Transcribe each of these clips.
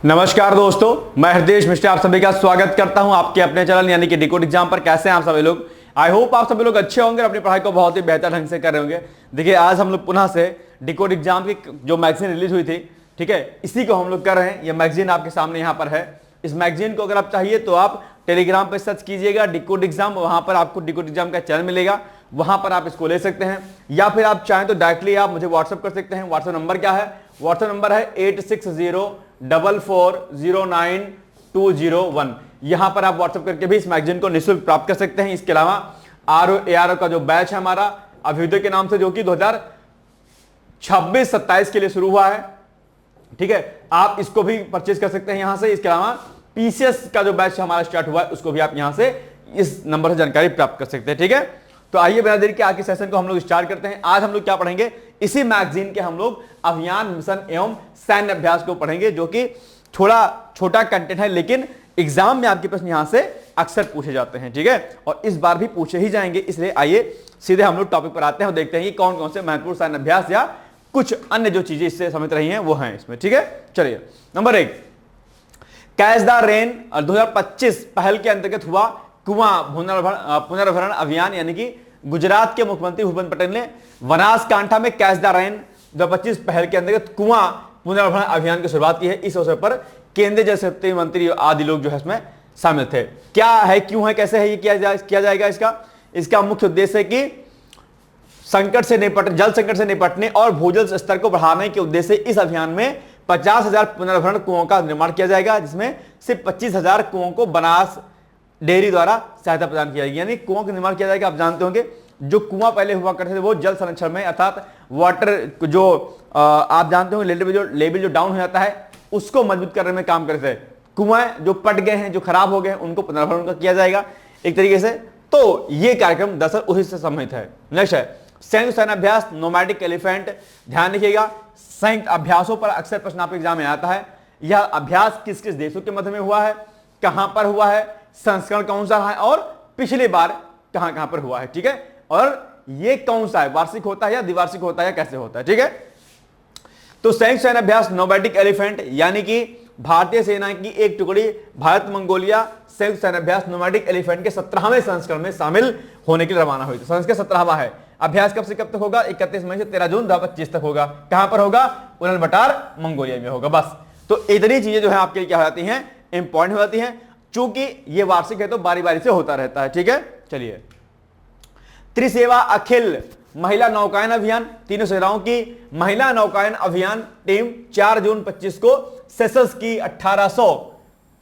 नमस्कार दोस्तों, मैं हृदय मिश्रा आप सभी का स्वागत करता हूं आपके अपने चैनल यानी कि डिकोड एग्जाम पर। कैसे हैं आप सभी लोग? आई होप आप सभी लोग अच्छे होंगे और अपनी पढ़ाई को बहुत ही बेहतर ढंग से कर रहे होंगे। देखिए, आज हम लोग पुनः से डिकोड एग्जाम की जो मैगजीन रिलीज हुई थी, ठीक है, इसी को हम लोग कर रहे हैं। यह मैगजीन आपके सामने यहाँ पर है। इस मैगजीन को अगर आप चाहिए तो आप टेलीग्राम पर सर्च कीजिएगा डिकोड एग्जाम, वहां पर आपको डिकोड एग्जाम का चैनल मिलेगा, वहां पर आप इसको ले सकते हैं। या फिर आप चाहें तो डायरेक्टली आप मुझे व्हाट्सएप कर सकते हैं। व्हाट्सएप नंबर क्या है? व्हाट्सएप नंबर है 8604409201। यहां पर आप व्हाट्सएप करके भी इस मैगजीन को निःशुल्क प्राप्त कर सकते हैं। इसके अलावा ROARO का जो बैच है हमारा अभ्युदय के नाम से, जो कि 2026-27 के लिए शुरू हुआ है, ठीक है, आप इसको भी परचेज कर सकते हैं यहां से। इसके अलावा PCS का जो बैच हमारा स्टार्ट हुआ है, उसको भी आप यहां से इस नंबर से जानकारी प्राप्त कर सकते हैं, ठीक है। तो आइए बिना देर के आज के सेशन को हम लोग स्टार्ट करते हैं। आज हम लोग क्या पढ़ेंगे? इसी मैगजीन के हम लोग अभियान, मिशन एवं सैन्य अभ्यास को पढ़ेंगे, जो कि थोड़ा छोटा कंटेंट है, लेकिन एग्जाम में आपके प्रश्न यहां से अक्सर पूछे जाते हैं, ठीक है, और इस बार भी पूछे ही जाएंगे। इसलिए आइए सीधे हम लोग टॉपिक पर आते हैं और देखते हैं कि कौन कौन से महत्वपूर्ण सैन्य अभ्यास या कुछ अन्य जो चीजें इससे संबंधित रही हैं वो हैं इसमें, ठीक है। चलिए, नंबर 1, कैच द रेन 2025 पहल के अंतर्गत हुआ कुआं पुनर्भरण अभियान, यानी कि गुजरात के मुख्यमंत्री भूपेंद्र पटेल ने बनासकांठा में कैच द रेन 2025 पहल के अंतर्गत कुआं पुनर्भरण अभियान की शुरुआत की है। इस अवसर पर केंद्रीय जल शक्ति मंत्री आदि लोग जो है इसमें शामिल थे। क्या है, क्यों है, कैसे है ये किया जाएगा? इसका मुख्य उद्देश्य है कि जल संकट से निपटने और भूजल स्तर को बढ़ाने के उद्देश्य से इस अभियान में 50,000 पुनर्भरण कुओं का निर्माण किया जाएगा, जिसमें सिर्फ 25,000 कुओं को बनास डेयरी द्वारा सहायता प्रदान किया जाएगी। यानी कुओं का निर्माण किया जाएगा। आप जानते होंगे जो कुआं पहले हुआ करते थे वो जल संरक्षण में, अर्थात वाटर जो आप जानते होंगे लेवल जो डाउन हो जाता है उसको मजबूत करने में काम करते थे। कुआं जो पट गए हैं, जो खराब हो गए हैं, उनको पुनर्भरण किया जाएगा एक तरीके से। तो ये कार्यक्रम दरअसल उसी से संबंधित है। नेक्स्ट है संयुक्त सैन्य अभ्यास नोमैडिक एलिफेंट। ध्यान रखिएगा, संयुक्त अभ्यासों पर अक्सर प्रश्न आपके एग्जाम में आता है। यह अभ्यास किस किस देशों के मध्य में हुआ है, कहां पर हुआ है, संस्करण कौन सा है और पिछली बार कहां कहां पर हुआ है, ठीक है, और ये कौन सा है, वार्षिक होता है या द्विवार्षिक होता है या कैसे होता है, ठीक है। तो संयुक्त सैन्य अभ्यास नोमैडिक एलिफेंट यानी कि भारतीय सेना की एक टुकड़ी भारत मंगोलिया संयुक्त सैन्य अभ्यास नोमैडिक एलिफेंट के 17वें संस्करण में शामिल होने के लिए रवाना हुई। संस्करण 17वां है। अभ्यास कब से कब तक होगा? 31 मई से 13 जून 2025 तक होगा। कहां पर होगा? उलानबाटर मंगोलिया में होगा। बस, तो इतनी चीजें जो है आपके लिए क्या हो जाती हैं, इंपॉर्टेंट हो जाती हैं। चूंकि ये वार्षिक है तो बारी बारी से होता रहता है, ठीक है। चलिए, त्रिसेवा अखिल महिला नौकायन अभियान, तीनों सेनाओं की महिला नौकायन अभियान टीम 4 जून 25 को सेशल्स की 1800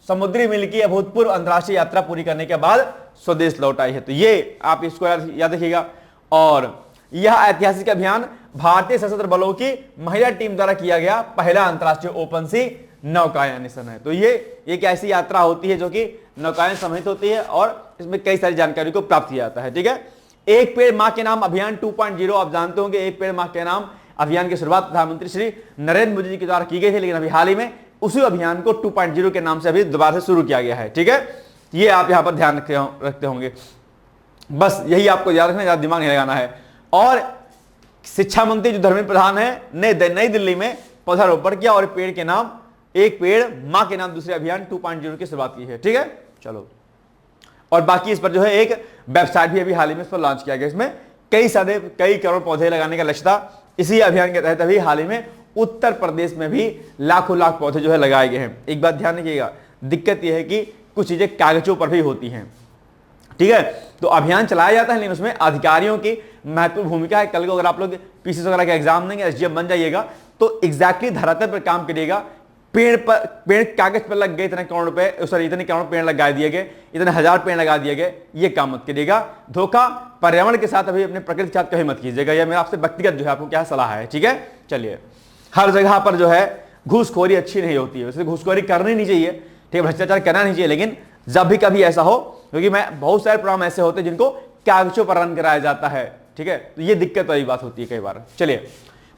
समुद्री मील की अभूतपूर्व अंतरराष्ट्रीय यात्रा पूरी करने के बाद स्वदेश लौट आई है। तो ये आप इसको याद रखिएगा। और यह ऐतिहासिक अभियान भारतीय सशस्त्र बलों की महिला टीम द्वारा किया गया पहला अंतरराष्ट्रीय ओपन सी नौकायन मिशन है। तो ये एक ऐसी यात्रा होती है जो कि नौकायन सम्मिलित होती है और इसमें कई सारी जानकारी को प्राप्त किया जाता है, ठीक है। एक पेड़ मां के नाम अभियान 2.0, आप जानते होंगे एक पेड़ मां के नाम अभियान की शुरुआत प्रधानमंत्री श्री नरेंद्र मोदी जी के द्वारा की गई थी, लेकिन अभी हाल ही में उसी अभियान को 2.0 के नाम से अभी दोबारा से शुरू किया गया है, ठीक है। ये आप यहां पर ध्यान रखते होंगे। बस यही आपको याद रखना, ज्यादा दिमाग नहीं लगाना है। और शिक्षा मंत्री जो धर्मेंद्र प्रधान है ने नई दिल्ली में पौधारोपण किया और पेड़ के नाम एक पेड़ मां के नाम दूसरे अभियान 2.0 की शुरुआत की है, ठीक है। चलो, और बाकी इस पर जो है एक वेबसाइट भी अभी हाल ही में इस पर लॉन्च किया गया। इसमें कई करोड़ पौधे लगाने का लक्ष्य था। इसी अभियान के तहत अभी हाल ही में उत्तर प्रदेश में भी लाखों लाख पौधे जो है लगाए गए हैं। एक बात ध्यान रखिएगा, दिक्कत यह है कि कुछ चीजें कागजों पर भी होती हैं, ठीक है। तो अभियान चलाया जाता है, लेकिन उसमें अधिकारियों की महत्वपूर्ण भूमिका है। कल को अगर आप लोग PCS वगैरह का एग्जाम देंगे, SGF बन जाइएगा, तो एग्जैक्टली धरातल पर काम करिएगा। पेड़ कागज पर लग गए, इतने करोड़ रुपए, सॉरी इतने करोड़ पेड़ लगा दिए गए, इतने 1000 पेड़ लगा दिए गए, ये काम मत करिएगा। धोखा पर्यावरण के साथ अभी अपने प्रकृति के साथ कभी मत कीजिएगा। यह मेरा आपसे व्यक्तिगत जो है आपको क्या सलाह है, ठीक है। चलिए, हर जगह पर जो है घूसखोरी अच्छी नहीं होती है, वैसे घूसखोरी करनी नहीं चाहिए, ठीक है, भ्रष्टाचार करना नहीं चाहिए, लेकिन जब भी कभी ऐसा हो, क्योंकि मैं बहुत सारे प्रोग्राम ऐसे होते हैं जिनको कागजों पर रन कराया जाता है, ठीक है, तो ये दिक्कत वाली बात होती है कई बार। चलिए,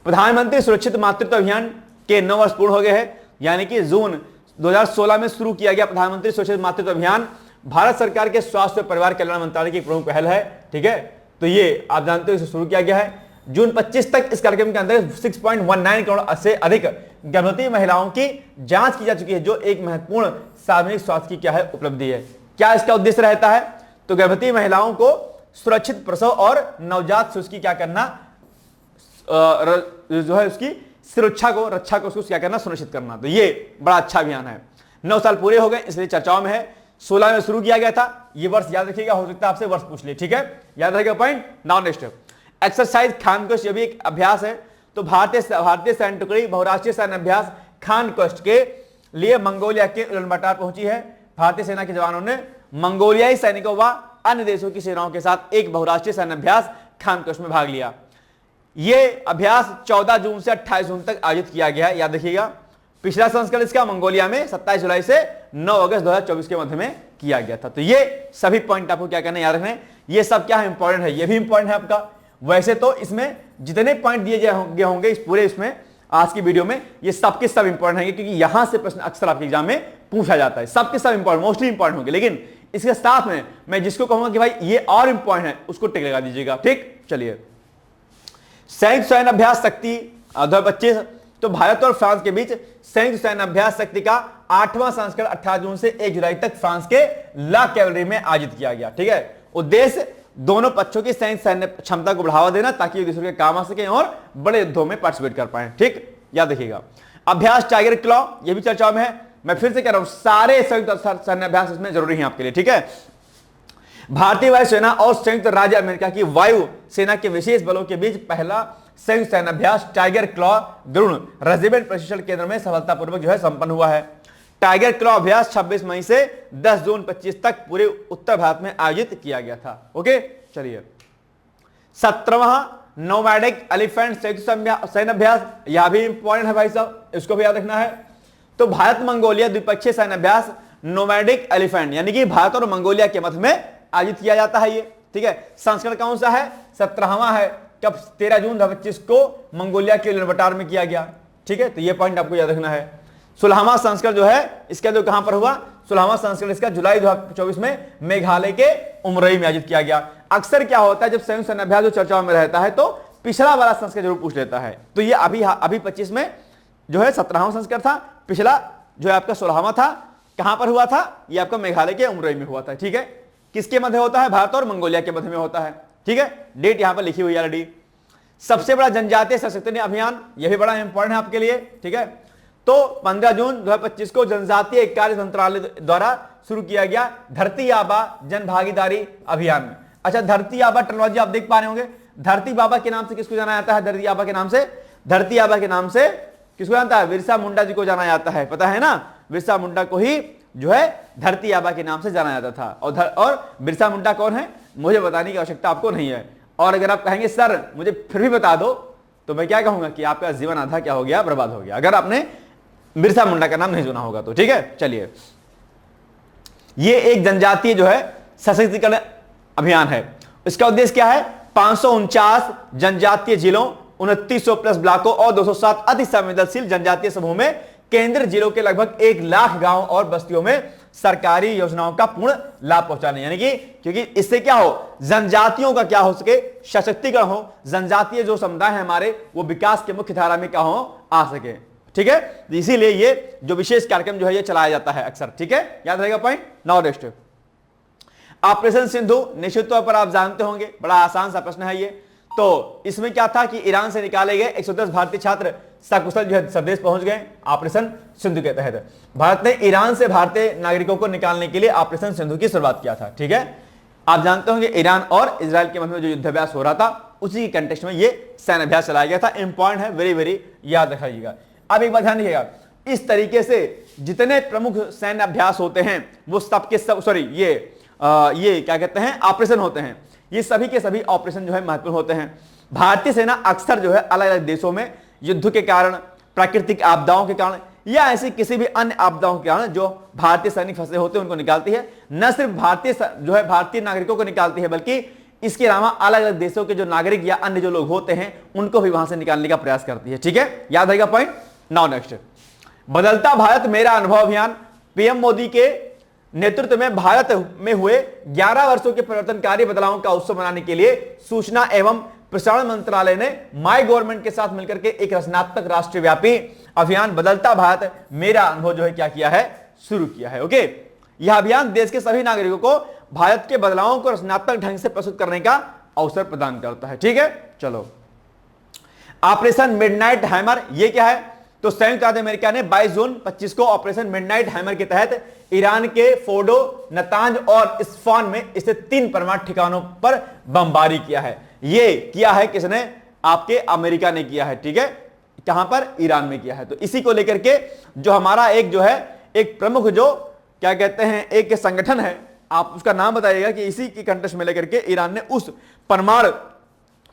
प्रधानमंत्री सुरक्षित मातृत्व अभियान के 9 वर्ष पूर्ण हो गए हैं, यानी कि जून 2016 में शुरू किया गया प्रधानमंत्री सुरक्षित मातृत्व अभियान भारत सरकार के स्वास्थ्य और परिवार कल्याण मंत्रालय की प्रमुख पहल है, ठीक है। तो ये आप जानते हो इसे शुरू किया गया है। जून 25 तक इस कार्यक्रम के अंदर 6.19 करोड़ से अधिक गर्भवती महिलाओं की जांच की जा चुकी है, जो एक महत्वपूर्ण सार्वजनिक स्वास्थ्य की क्या है उपलब्धि है। क्या इसका उद्देश्य रहता है? तो गर्भवती महिलाओं को सुरक्षित प्रसव और नवजात शिशु की क्या करना, जो है उसकी सुरक्षा को, रक्षा को उसको क्या करना, सुनिश्चित करना। तो ये बड़ा अच्छा अभियान है। 9 साल पूरे हो गए, इसलिए चर्चाओं में है। 16 में शुरू किया गया था, ये वर्ष याद रखिएगा, हो सकता है आपसे वर्ष पूछ ले, ठीक है, याद रखिएगा पॉइंट। नाउ नेक्स्ट एक्सरसाइज खान कोस्ट, ये भी एक अभ्यास है। तो भारतीय सैन्य टुकड़ी बहुराष्ट्रीय सैन्य अभ्यास खान कोस्ट के लिए मंगोलिया के उलानबाटर पहुंची है। भारतीय सेना के जवानों ने मंगोलियाई सैनिकों व अन्य देशों की सेनाओं के साथ एक बहुराष्ट्रीय सैन्य अभ्यास खान कोस्ट में भाग लिया। यह अभ्यास 14 जून से 28 जून तक आयोजित किया गया है, याद रखिएगा। पिछला संस्करण इसका मंगोलिया में 27 जुलाई से 9 अगस्त 2024 के मध्य में किया गया था। तो ये सभी पॉइंट आपको क्या करना है, याद रखना है। ये सब क्या है, इंपॉर्टेंट है, ये भी इंपॉर्टेंट है आपका। वैसे तो इसमें जितने पॉइंट दिए गए होंगे इस पूरे इसमें आज की वीडियो में, ये सबके सब इंपॉर्टेंट है, क्योंकि यहां से प्रश्न अक्सर आपके एग्जाम में पूछा जाता है। सबके सब इंपॉर्टेंट, मोस्टली इंपॉर्टेंट होंगे। लेकिन इसके साथ में मैं जिसको कहूंगा कि भाई ये और इंपॉर्टेंट है, उसको टिक लगा दीजिएगा, ठीक। चलिए, संयुक्त सैन्य अभ्यास शक्ति 2025। तो भारत और फ्रांस के बीच संयुक्त सैन्य अभ्यास शक्ति का 8वां संस्करण 18 जून से 1 जुलाई तक फ्रांस के ला कैवलरी में आयोजित किया गया, ठीक है। उद्देश्य दोनों पक्षों की संयुक्त सैन्य क्षमता को बढ़ावा देना, ताकि एक दूसरे के काम आ सके और बड़े युद्धों में पार्टिसिपेट कर पाए, ठीक, याद रखिएगा। अभ्यास टाइगर क्लॉ, यह भी चर्चाओं में है। मैं फिर से कह रहा हूं, सारे संयुक्त सैन्य अभ्यास इसमें जरूरी है आपके लिए, ठीक है। भारतीय वायुसेना और संयुक्त राज्य अमेरिका की वायु सेना के विशेष बलों के बीच पहला संयुक्त सैन्य अभ्यास टाइगर क्लॉ द्रोण रेजिमेंट प्रशिक्षण केंद्र में सफलतापूर्वक जो है संपन्न हुआ है। टाइगर क्लॉ अभ्यास 26 मई से 10 जून 25 तक पूरे उत्तर भारत में आयोजित किया गया था। ओके, चलिए। 17वां नोमैडिक एलिफेंट संयुक्त सैन्य अभ्यास, यह भी इंपॉर्टेंट है भाई साहब, इसको भी याद रखना है। तो भारत मंगोलिया द्विपक्षीय सैन्य अभ्यास नोमैडिक एलिफेंट, यानी कि भारत और मंगोलिया के मध्य में आयोजित किया जाता है ये, ठीक है। संस्करण कौन सा है? 17वां है। कब? 13 जून 2025 को मंगोलिया के उलानबाटर में किया गया, ठीक है। तो ये पॉइंट आपको याद रखना है। 16वां संस्करण जो है इसका जो कहां पर हुआ, 16वां संस्करण इसका जुलाई 2024 में मेघालय के उमरई में आयोजित किया गया। अक्सर क्या होता है, जब संयुक्त सैन्य अभ्यास जो चर्चाओं में रहता है तो पिछला वाला संस्करण जरूर पूछ लेता है। तो ये अभी 25 में जो है 17वां संस्करण था, पिछला जो है आपका 16वां था। कहां पर हुआ था? ये आपका मेघालय के उमरई में हुआ था, ठीक है। किसके मध्य होता है? भारत और मंगोलिया के मध्य में होता है, ठीक है। डेट यहां पर लिखी हुई है ऑलरेडी। सबसे बड़ा जनजातीय सशक्तिकरण अभियान, यह भी बड़ा इंपॉर्टेंट है आपके लिए, ठीक है। तो 15 जून 2025 को जनजातीय कार्य मंत्रालय द्वारा शुरू किया गया धरती आबा जन भागीदारी अभियान में। अच्छा, धरती आबा टेक्नोलॉजी आप देख पा रहे होंगे। धरती बाबा के नाम से किसको जाना जाता है? धरती आबा के नाम से, धरती आबा के नाम से किसको जानता है? बिरसा मुंडा जी को जाना जाता है, पता है ना। बिरसा मुंडा को ही जो है धरती आबा के नाम से जाना जाता था। और बिरसा मुंडा कौन है, मुझे बताने की आवश्यकता आपको नहीं है। और अगर आप कहेंगे सर मुझे फिर भी बता दो, तो मैं क्या कहूंगा कि आपका जीवन आधा क्या हो गया, बर्बाद हो गया, अगर आपने बिरसा मुंडा का नाम नहीं सुना होगा तो, ठीक है। चलिए, ये एक जनजातीय जो है सशक्तिकरण अभियान है। इसका उद्देश्य क्या है? 549 जनजातीय जिलों, 2900 प्लस ब्लॉकों और 207 अति संवेदनशील जनजातीय समूह में केंद्र जिलों के लगभग 1 लाख गांव और बस्तियों में सरकारी योजनाओं का पूर्ण लाभ पहुंचाने, यानी कि क्योंकि इससे क्या हो, जनजातियों का क्या हो सके, सशक्तिकरण हो, जनजातीय जो समुदाय है हमारे वो विकास के मुख्य धारा में क्या हो, आ सके, ठीक है। इसीलिए ये जो विशेष कार्यक्रम जो है ये चलाया जाता है अक्सर, ठीक है, याद रहेगा point. Now next operation Sindhu, निश्चित तौर पर आप जानते होंगे, बड़ा आसान सा प्रश्न है ये। तो इसमें क्या था कि ईरान से निकाले गए 110 भारतीय छात्र सकुशल जो है स्वदेश पहुंच गए ऑपरेशन सिंधु के तहत। भारत ने ईरान से भारतीय नागरिकों को निकालने के लिए ऑपरेशन सिंधु की शुरुआत किया था, ठीक है। आप जानते होंगे ईरान और इजराइल के मध्य में जो युद्धाभ्यास हो रहा था, उसी के कंटेक्स्ट में ये सैन्य अभ्यास चलाया गया था। इंपॉर्टेंट है, वेरी वेरी याद रखिएगा। अब एक बात ध्यान रखिएगा, इस तरीके से जितने प्रमुख सैन्य अभ्यास होते हैं वो सबके सब, सॉरी ये क्या कहते हैं, ऑपरेशन होते हैं, ये सभी के सभी ऑपरेशन जो है महत्वपूर्ण होते हैं। भारतीय सेना अक्सर जो है अलग अलग देशों में युद्ध के कारण, प्राकृतिक आपदाओं के कारण या ऐसी किसी भी अन्य आपदाओं के कारण जो भारतीय सैनिक फंसे होते हैं उनको निकालती है। न सिर्फ भारतीय नागरिकों को निकालती है, बल्कि इसके अलावा अलग अलग देशों के जो नागरिक या अन्य जो लोग होते हैं उनको भी वहां से निकालने का प्रयास करती है, ठीक है, याद रहेगा पॉइंट। नाउ नेक्स्ट, बदलता भारत मेरा अनुभव अभियान। पीएम मोदी के नेतृत्व में भारत में हुए 11 वर्षों के परिवर्तनकारी बदलावों का उत्सव मनाने के लिए सूचना एवं प्रसारण मंत्रालय ने माई गवर्नमेंट के साथ मिलकर के एक रचनात्मक राष्ट्रव्यापी अभियान बदलता भारत मेरा अनुभव जो है क्या किया है, शुरू किया है। ओके, यह अभियान देश के सभी नागरिकों को भारत के बदलावों को रचनात्मक ढंग से प्रस्तुत करने का अवसर प्रदान करता है। ठीक है, चलो ऑपरेशन मिडनाइट हैमर ये क्या है? तो संयुक्त राज्य अमेरिका ने 22 जून 25 को ऑपरेशन मिडनाइट हैमर के तहत ईरान के फोर्डो, नतांज और इस्फान में स्थित 3 परमाणु ठिकानों पर बमबारी किया है। ये किया है किसने? आपके अमेरिका ने किया है। ठीक है, कहां पर? ईरान में किया है। तो इसी को लेकर के जो हमारा एक जो है एक प्रमुख जो क्या कहते हैं एक संगठन है, आप उसका नाम बताइएगा कि इसी की कंटेक्स्ट में लेकर के ईरान ने उस परमाणु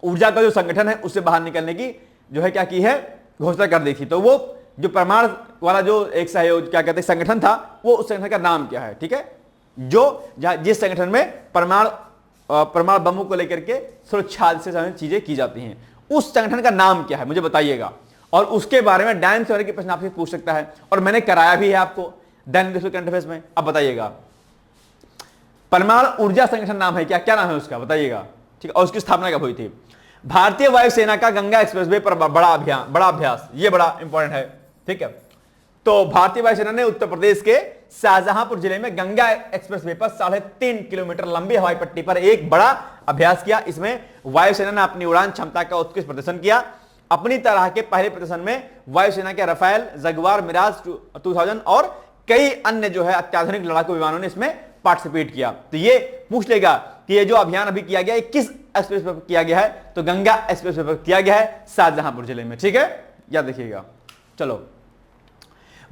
ऊर्जा का जो संगठन है उससे बाहर निकलने की जो है क्या की है, घोषणा कर दी थी। तो वो जो परमाणु वाला जो एक सहयोग क्या कहते हैं संगठन था, वो उस संगठन का नाम क्या है? ठीक है, जो जिस संगठन में परमाणु बमों को लेकर के सुरक्षा से संबंधित चीजें की जाती हैं, उस संगठन का नाम क्या है मुझे बताइएगा। और उसके बारे में डायन थ्योरी के प्रश्न आपसे पूछ सकता है, और मैंने कराया भी है आपको दैनिक करंट अफेयर्स में। अब बताइएगा परमाणु ऊर्जा संगठन नाम है क्या? क्या नाम है उसका बताइएगा। ठीक है, और उसकी स्थापना कब हुई थी? भारतीय वायुसेना का गंगा एक्सप्रेसवे पर बड़ा अभ्यास, ये बड़ा इंपॉर्टेंट है। ठीक है, तो भारतीय वायुसेना ने उत्तर प्रदेश के शाहजहांपुर जिले में गंगा एक्सप्रेसवे पर 3.5 किलोमीटर लंबी हवाई पट्टी पर एक बड़ा अभ्यास किया। इसमें वायुसेना ने अपनी उड़ान क्षमता का उत्कृष्ट प्रदर्शन किया। अपनी तरह के पहले प्रदर्शन में वायुसेना के राफेल, जगुआर, मिराज 2000 और कई अन्य जो है अत्याधुनिक लड़ाकू विमानों ने इसमें पार्टिसिपेट किया। तो ये पूछ लेगा कि ये जो अभियान अभी किया गया है किस एक्सप्रेस पर किया गया है? तो गंगा एक्सप्रेस पर किया गया है शाहजहांपुर जिले में। ठीक है, याद रखिएगा। चलो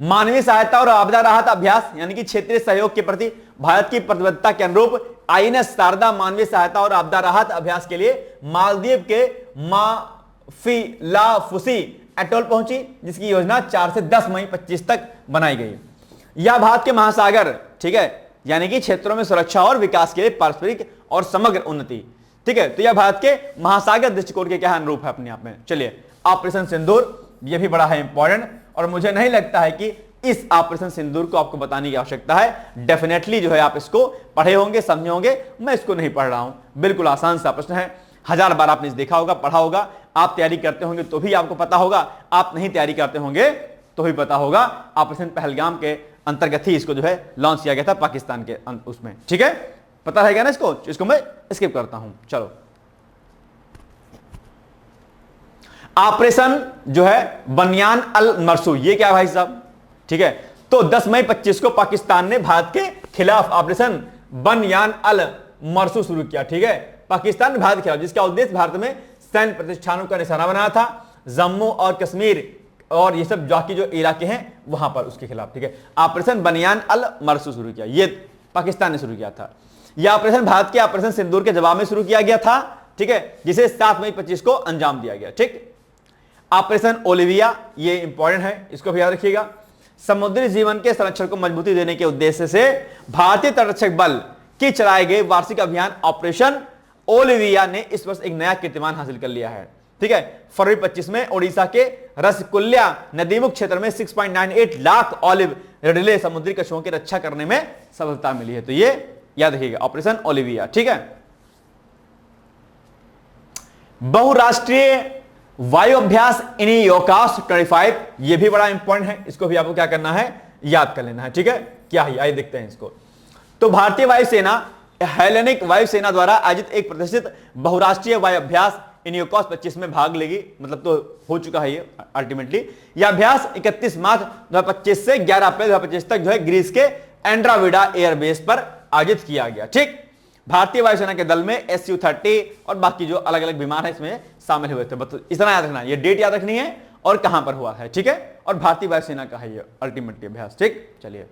मानवीय सहायता और आपदा राहत अभ्यास यानी कि क्षेत्रीय सहयोग के प्रति भारत की प्रतिबद्धता के अनुरूप आईएनएस शारदा मानवीय सहायता और आपदा राहत अभ्यास के लिए मालदीव के माफिलाफुसी एटोल पहुंची, जिसकी योजना 4 से 10 मई 25 तक बनाई गई। यह भारत के महासागर, ठीक है, यानी कि क्षेत्रों में सुरक्षा और विकास के लिए पारस्परिक और समग्र उन्नति। ठीक है, तो यह भारत के महासागर दृष्टिकोण के क्या अनुरूप है अपने आप में। चलिए ऑपरेशन सिंदूर, यह भी बड़ा है इंपॉर्टेंट, और मुझे नहीं लगता है कि इस ऑपरेशन सिंदूर को आपको बताने की आवश्यकता है। डेफिनेटली जो है आप इसको पढ़े होंगे, समझे होंगे, मैं इसको नहीं पढ़ रहा हूं। बिल्कुल आसान सा प्रश्न है, 1000 बार आपने देखा होगा, पढ़ा होगा। आप तैयारी करते होंगे तो भी आपको पता होगा, आप नहीं तैयारी करते होंगे तो भी पता होगा। ऑपरेशन पहलगाम के अंतर्गत ही इसको जो है लॉन्च किया गया था पाकिस्तान के उसमें। ठीक है, पता रहेगा ना इसको मैं स्किप करता हूं। चलो ऑपरेशन जो है बनियान अल मरसू, ये क्या है भाई साहब? ठीक है, तो 10 मई 25 को पाकिस्तान ने भारत के खिलाफ ऑपरेशन बनियान अल मरसू शुरू किया। ठीक है, पाकिस्तान ने भारत के खिलाफ, जिसका उद्देश्य भारत में सैन्य प्रतिष्ठानों का निशाना बनाया था, जम्मू और कश्मीर और ये सब बाकी जो इलाके हैं वहां पर उसके खिलाफ। ठीक है, ऑपरेशन बनियान अल मरसू शुरू किया, ये पाकिस्तान ने शुरू किया था। यह ऑपरेशन भारत के ऑपरेशन सिंदूर के जवाब में शुरू किया गया था। ठीक है, जिसे 7 मई 25 को अंजाम दिया गया। ठीक, ऑपरेशन ओलिविया, ये इंपॉर्टेंट है, इसको भी याद रखिएगा। समुद्री जीवन के संरक्षण को मजबूती देने के उद्देश्य से भारतीय तटरक्षक बल की चलाए गए वार्षिक अभियान ऑपरेशन ओलिविया ने इस वर्ष एक नया कीर्तिमान हासिल कर लिया है। ठीक है, फरवरी 25 में ओडिशा के रसकुल्या नदीमुख क्षेत्र में 6.98 लाख ऑलिव रिडले समुद्री कछुओं की रक्षा करने में सफलता मिली है। तो ये याद रखिएगा ऑपरेशन ओलिविया। ठीक है, बहुराष्ट्रीय वायु अभ्यास इनियोकास 25, ये भी बड़ा इंपॉर्टेंट है, इसको भी आपको क्या करना है, याद कर लेना है। ठीक है, क्या है आइए देखते हैं इसको। तो भारतीय वायुसेना हेलेनिक वायुसेना द्वारा आयोजित एक प्रतिष्ठित बहुराष्ट्रीय वायु अभ्यास इनियोकास 25 में भाग लेगी, मतलब तो हो चुका है ये अल्टीमेटली। यह अभ्यास 31 मार्च 2025 से 11 अप्रैल 2025 तक जो है ग्रीस के एंड्राविडा एयरबेस पर आयोजित किया गया। ठीक, भारतीय वायुसेना के दल में Su-30 और बाकी जो अलग अलग विमान है इसमें शामिल हुए थे। बस इतना याद रखना, ये डेट याद रखनी है और कहां पर हुआ है। ठीक है, और भारतीय वायुसेना का है ये अल्टीमेटली अभ्यास। ठीक, चलिए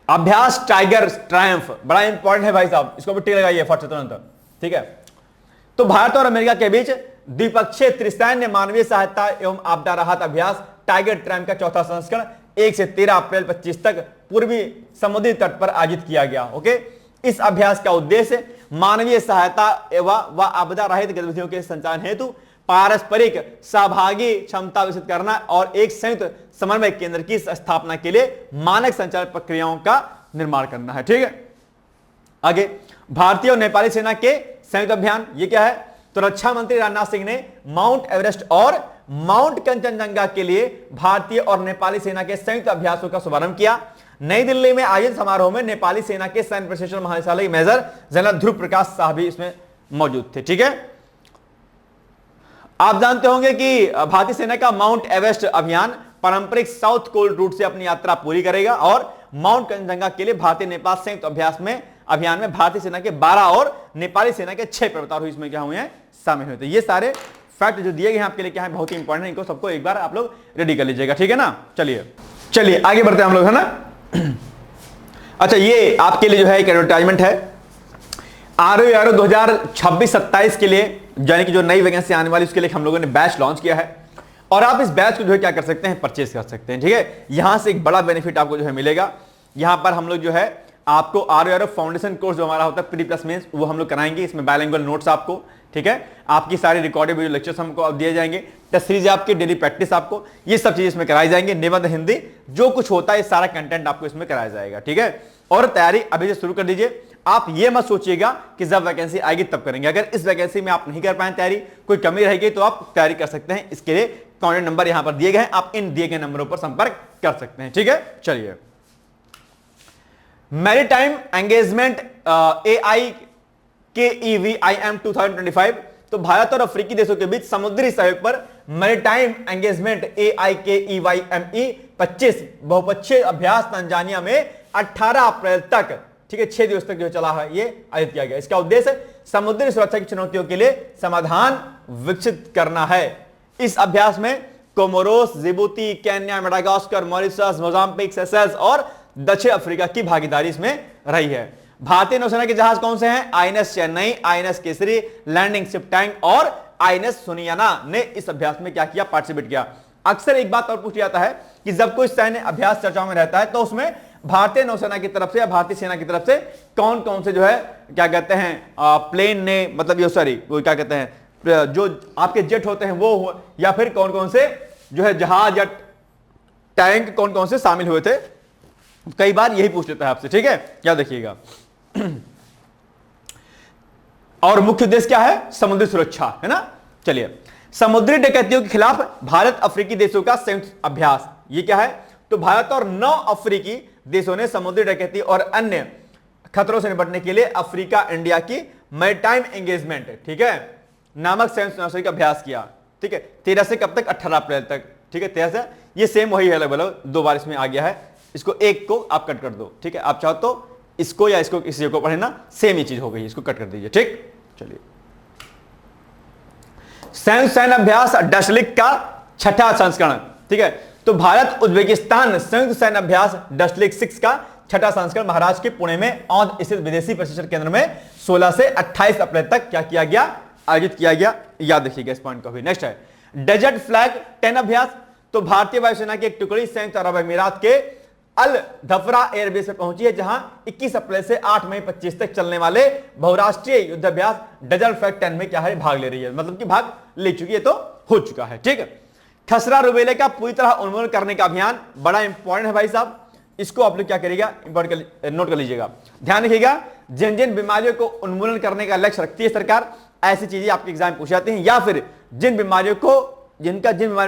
अभ्यास टाइगर ट्रायम्फ, बड़ा इंपॉर्टेंट है भाई साहब, इसको भी टिक लगाइए फट से तुरंत। ठीक है, तो भारत और अमेरिका के बीच द्विपक्षीय त्रिसैन्य मानवीय सहायता एवं आपदा राहत अभ्यास टाइगर ट्रायम्फ का चौथा संस्करण 1 से 13 अप्रैल 25 तक पूर्वी समुद्री तट पर आयोजित किया गया। ओके, इस अभ्यास का उद्देश्य मानवीय सहायता एवं आपदा रहित गतिविधियों के संचालन हेतु पारस्परिक सहभागी क्षमता विकसित करना और एक संयुक्त समन्वय केंद्र की स्थापना के लिए मानक संचालन प्रक्रियाओं का निर्माण करना है। ठीक है, आगे भारतीय और नेपाली सेना के संयुक्त अभियान, ये क्या है? तो रक्षा मंत्री राजनाथ सिंह ने माउंट एवरेस्ट और माउंट कंचनजंगा के लिए भारतीय और नेपाली सेना के संयुक्त अभ्यासों का शुभारंभ किया। नई दिल्ली में आयोजित समारोह में नेपाली सेना के सैन्य प्रशिक्षण महानिदेशक मेजर जनरल ध्रुव प्रकाश साह भी इसमें मौजूद थे। ठीक है, आप जानते होंगे कि भारतीय सेना का माउंट एवरेस्ट अभियान पारंपरिक साउथ कोल्ड रूट से अपनी यात्रा पूरी करेगा और माउंट कंचनजंगा के लिए भारतीय नेपाल संयुक्त अभियान में भारतीय सेना के 12 और नेपाली सेना के 6 पर्वतारोही इसमें क्या हुए हैं, शामिल हुए थे। ये सारे फैक्ट जो दिए गए हैं आपके लिए क्या है, बहुत ही इंपॉर्टेंट है, इनको सबको एक बार आप लोग रेडी कर लीजिएगा। ठीक है ना, चलिए आगे बढ़ते हैं हम लोग, है ना। अच्छा, ये आपके लिए जो है एक एडवर्टाइजमेंट है ROE 2026-27 के लिए, यानी कि जो नई वैकेंसी आने वाली उसके लिए हम लोगों ने बैच लॉन्च किया है और आप इस बैच को जो है क्या कर सकते हैं, परचेज कर सकते हैं। ठीक है, यहां से एक बड़ा बेनिफिट आपको जो है मिलेगा। यहां पर हम लोग जो है आपको ROE फाउंडेशन कोर्स जो हमारा होता है प्री प्लस मेंस, वो हम लोग कराएंगे। इसमें बाइलिंगुअल नोट्स आपको, ठीक है, आपकी सारी रिकॉर्डेड वीडियो लेक्चर्स हमको दिए जाएंगे, टेस्ट सीरीज आपकी, डेली प्रैक्टिस आपको, ये सब चीजें इसमें कराई जाएंगे। निबंध, हिंदी, जो कुछ होता है ये सारा कंटेंट आपको इसमें कराया जाएगा। ठीक है, और तैयारी अभी से शुरू कर दीजिए। आप ये मत सोचिएगा कि जब वैकेंसी आएगी तब करेंगे। अगर इस वैकेंसी में आप नहीं कर पाए तैयारी, कोई कमी रहेगी, तो आप तैयारी कर सकते हैं। इसके लिए कॉन्टैक्ट नंबर यहां पर दिए गए हैं, आप इन दिए गए नंबरों पर संपर्क कर सकते हैं। ठीक है, चलिए, मैरीटाइम एंगेजमेंट AIKEVIM 2025, तो भारत और अफ्रीकी देशों के बीच समुद्री सहयोग पर मैरीटाइम एंगेजमेंट AIKEYME 25 बहुपक्षीय अभ्यास तंजानिया में 18 अप्रैल तक, ठीक है, 6 दिवस तक जो चला है, ये आयोजित किया गया। इसका उद्देश्य समुद्री सुरक्षा की चुनौतियों के लिए समाधान विकसित करना है। इस अभ्यास में Comoros, Djibouti, Kenya, Madagascar, Mauritius, Mozambique, Seychelles और दक्षिण अफ्रीका की भागीदारी इसमें रही है। भारतीय नौसेना के जहाज कौन से हैं? INS Chennai, INS Kesari, landing ship tank और INS सुनियाना ने इस अभ्यास में क्या किया, पार्टिसिपेट किया। अक्सर एक बात और पूछी जाता है कि जब कोई सैन्य अभ्यास चर्चाओं में रहता है तो उसमें भारतीय नौसेना की तरफ से या भारतीय सेना की तरफ से कौन कौन से जो है क्या कहते हैं प्लेन ने, मतलब ये सॉरी वो क्या कहते हैं जो आपके जेट होते हैं वो, या फिर कौन कौन से जो है जहाज या टैंक कौन कौन से शामिल हुए थे, कई बार यही पूछ लेता है आपसे। ठीक है, क्या देखिएगा, और मुख्य उद्देश्य क्या है, समुद्री सुरक्षा, है ना। चलिए, समुद्री डकैतियों के खिलाफ भारत अफ्रीकी देशों का संयुक्त अभ्यास, ये क्या है, तो भारत और 9 अफ्रीकी देशों ने समुद्री डकैती और अन्य खतरों से निपटने के लिए अफ्रीका इंडिया की मैरीटाइम एंगेजमेंट, ठीक है, नामक संयुक्त नौसेना का अभ्यास किया। ठीक है, 13 से कब तक, 18 अप्रैल तक। ठीक है, 13 से, ये सेम वही है, अलग 2 बार इसमें आ गया है, इसको एक को आप कट कर दो। ठीक है, आप चाहो तो इसको या इसको किसी को पढ़े ना, सेम ही चीज हो गई, इसको कट कर दीजिए। ठीक, चलिए, संयुक्त सैन्य अभ्यास डशलिक का 6ठा संस्करण। ठीक है, तो भारत उज्बेकिस्तान संयुक्त सैन्य अभ्यास डशलिक 6 का 6ठा संस्करण महाराष्ट्र के पुणे में औंध स्थित विदेशी प्रशिक्षण केंद्र में 16 से 28 अप्रैल तक क्या किया गया, आयोजित किया गया। याद रखिएगा इस पॉइंट को भी। नेक्स्ट है डेजर्ट फ्लैग 10 अभ्यास, तो भारतीय वायुसेना की एक टुकड़ी संयुक्त अरब अमीरात के अल धफरा एयरबेस पे पहुंची है, जहां 21 अप्रैल से 8 मई 25 तक चलने वाले बहुराष्ट्रीय युद्धाभ्यास डेजर्ट फ्लैग 10 में क्या है, भाग ले रही है, मतलब कि भाग ले चुकी है, तो हो चुका है। ठीक है, खसरा रुबेले का पूरी तरह उन्मूलन करने का अभियान बड़ा इंपॉर्टेंट है भाई साहब, इसको आप लोग क्या करिएगा, नोट कर लीजिएगा, ध्यान रखिएगा। जिन जिन बीमारियों को उन्मूलन करने का लक्ष्य रखती है सरकार, ऐसी चीजें आपके एग्जाम में पूछ जाती हैं, या फिर जिन बीमारियों